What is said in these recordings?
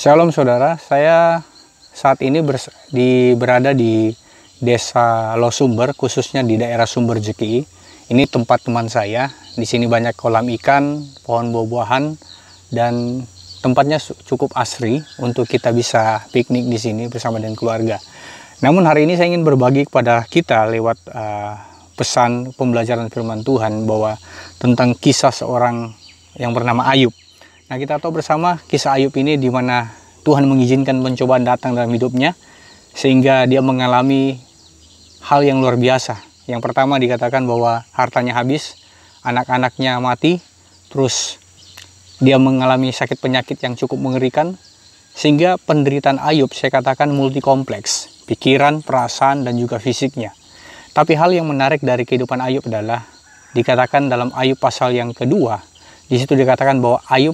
Shalom saudara, saya saat ini berada di desa Losumber, khususnya di daerah Sumber Jeki. Ini tempat teman saya. Di sini banyak kolam ikan, pohon buah-buahan, dan tempatnya cukup asri untuk kita bisa piknik di sini bersama dengan keluarga. Namun hari ini saya ingin berbagi kepada kita lewat pesan pembelajaran firman Tuhan bahwa tentang kisah seorang yang bernama Ayub. Nah, kita tahu bersama kisah Ayub ini di mana Tuhan mengizinkan pencobaan datang dalam hidupnya sehingga dia mengalami hal yang luar biasa. Yang pertama dikatakan bahwa hartanya habis, anak-anaknya mati, terus dia mengalami sakit penyakit yang cukup mengerikan sehingga penderitaan Ayub saya katakan multikompleks, pikiran, perasaan, dan juga fisiknya. Tapi hal yang menarik dari kehidupan Ayub adalah dikatakan dalam Ayub pasal yang kedua, di situ dikatakan bahwa Ayub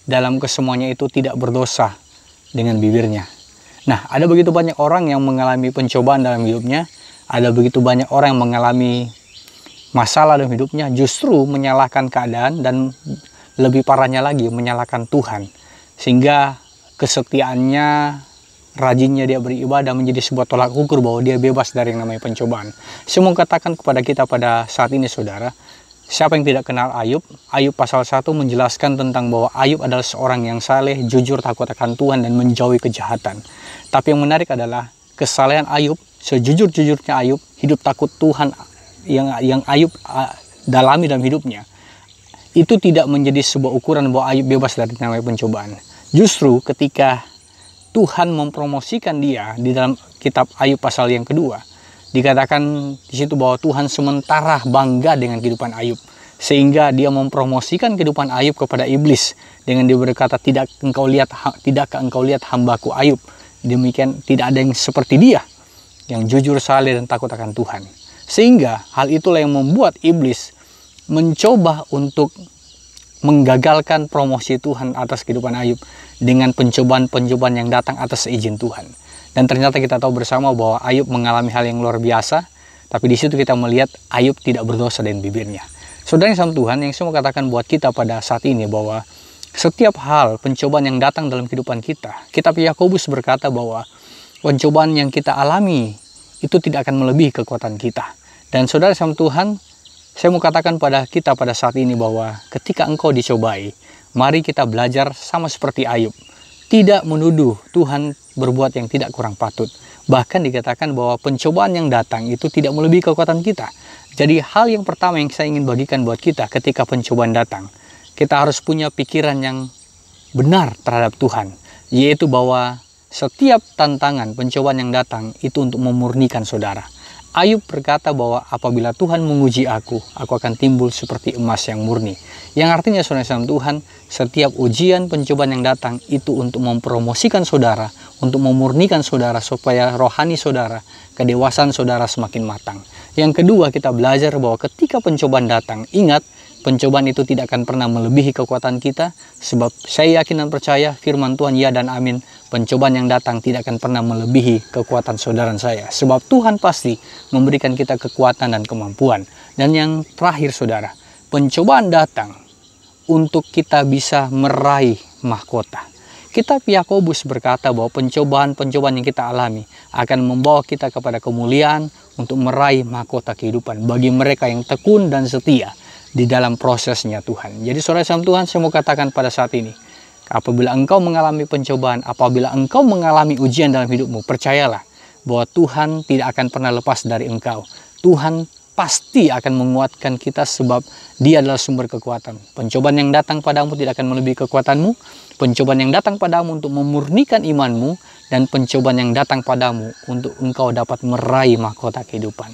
dalam kesemuanya itu tidak berdosa dengan bibirnya. Nah, ada begitu banyak orang yang mengalami pencobaan dalam hidupnya, ada begitu banyak orang yang mengalami masalah dalam hidupnya, justru menyalahkan keadaan dan lebih parahnya lagi menyalahkan Tuhan. Sehingga kesetiaannya, rajinnya dia beribadah menjadi sebuah tolak ukur bahwa dia bebas dari yang namanya pencobaan. Saya mau katakan kepada kita pada saat ini saudara, siapa yang tidak kenal Ayub? Ayub pasal 1 menjelaskan tentang bahwa Ayub adalah seorang yang saleh, jujur, takut akan Tuhan, dan menjauhi kejahatan. Tapi yang menarik adalah kesalehan Ayub, sejujur-jujurnya Ayub, hidup takut Tuhan yang Ayub dalami dalam hidupnya, itu tidak menjadi sebuah ukuran bahwa Ayub bebas dari namanya pencobaan. Justru ketika Tuhan mempromosikan dia di dalam kitab Ayub pasal yang kedua, dikatakan di situ bahwa Tuhan sementara bangga dengan kehidupan Ayub sehingga dia mempromosikan kehidupan Ayub kepada iblis dengan dia berkata, tidakkah engkau lihat hambaku Ayub, demikian tidak ada yang seperti dia yang jujur, saleh, dan takut akan Tuhan. Sehingga hal itulah yang membuat iblis mencoba untuk menggagalkan promosi Tuhan atas kehidupan Ayub dengan pencobaan-pencobaan yang datang atas izin Tuhan. Dan ternyata kita tahu bersama bahwa Ayub mengalami hal yang luar biasa, tapi di situ kita melihat Ayub tidak berdosa dengan bibirnya. Saudara yang sama Tuhan, yang saya mau katakan buat kita pada saat ini bahwa setiap hal pencobaan yang datang dalam kehidupan kita, kitab Yakobus berkata bahwa pencobaan yang kita alami itu tidak akan melebihi kekuatan kita. Dan saudara sama Tuhan, saya mau katakan pada kita pada saat ini bahwa ketika engkau dicobai, mari kita belajar sama seperti Ayub. Tidak menuduh Tuhan berbuat yang tidak kurang patut. Bahkan dikatakan bahwa pencobaan yang datang itu tidak melebihi kekuatan kita. Jadi hal yang pertama yang saya ingin bagikan buat kita ketika pencobaan datang, kita harus punya pikiran yang benar terhadap Tuhan. Yaitu bahwa setiap tantangan pencobaan yang datang itu untuk memurnikan saudara. Ayub berkata bahwa apabila Tuhan menguji aku akan timbul seperti emas yang murni. Yang artinya saudara Tuhan, setiap ujian pencobaan yang datang itu untuk mempromosikan saudara, untuk memurnikan saudara supaya rohani saudara, kedewasaan saudara semakin matang. Yang kedua, kita belajar bahwa ketika pencobaan datang, ingat, pencobaan itu tidak akan pernah melebihi kekuatan kita, sebab saya yakin dan percaya firman Tuhan ya dan amin, pencobaan yang datang tidak akan pernah melebihi kekuatan saudara saya. Sebab Tuhan pasti memberikan kita kekuatan dan kemampuan. Dan yang terakhir saudara, pencobaan datang untuk kita bisa meraih mahkota. Kitab Yakobus berkata bahwa pencobaan-pencobaan yang kita alami akan membawa kita kepada kemuliaan untuk meraih mahkota kehidupan bagi mereka yang tekun dan setia di dalam prosesnya Tuhan. Jadi saudara sama Tuhan, saya mau katakan pada saat ini, apabila engkau mengalami pencobaan, apabila engkau mengalami ujian dalam hidupmu, percayalah bahwa Tuhan tidak akan pernah lepas dari engkau. Tuhan pasti akan menguatkan kita sebab Dia adalah sumber kekuatan. Pencobaan yang datang padamu tidak akan melebihi kekuatanmu. Pencobaan yang datang padamu untuk memurnikan imanmu, dan pencobaan yang datang padamu untuk engkau dapat meraih mahkota kehidupan.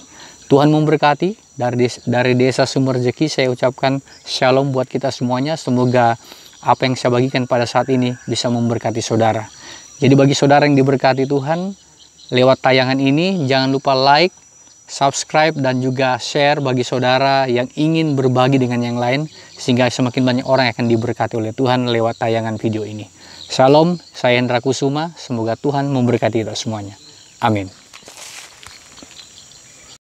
Tuhan memberkati. Dari desa Sumber Jeki saya ucapkan shalom buat kita semuanya. Semoga apa yang saya bagikan pada saat ini bisa memberkati saudara. Jadi bagi saudara yang diberkati Tuhan, lewat tayangan ini jangan lupa like, subscribe, dan juga share bagi saudara yang ingin berbagi dengan yang lain, sehingga semakin banyak orang yang akan diberkati oleh Tuhan lewat tayangan video ini. Shalom, saya Hendra Kusuma, semoga Tuhan memberkati kita semuanya. Amin.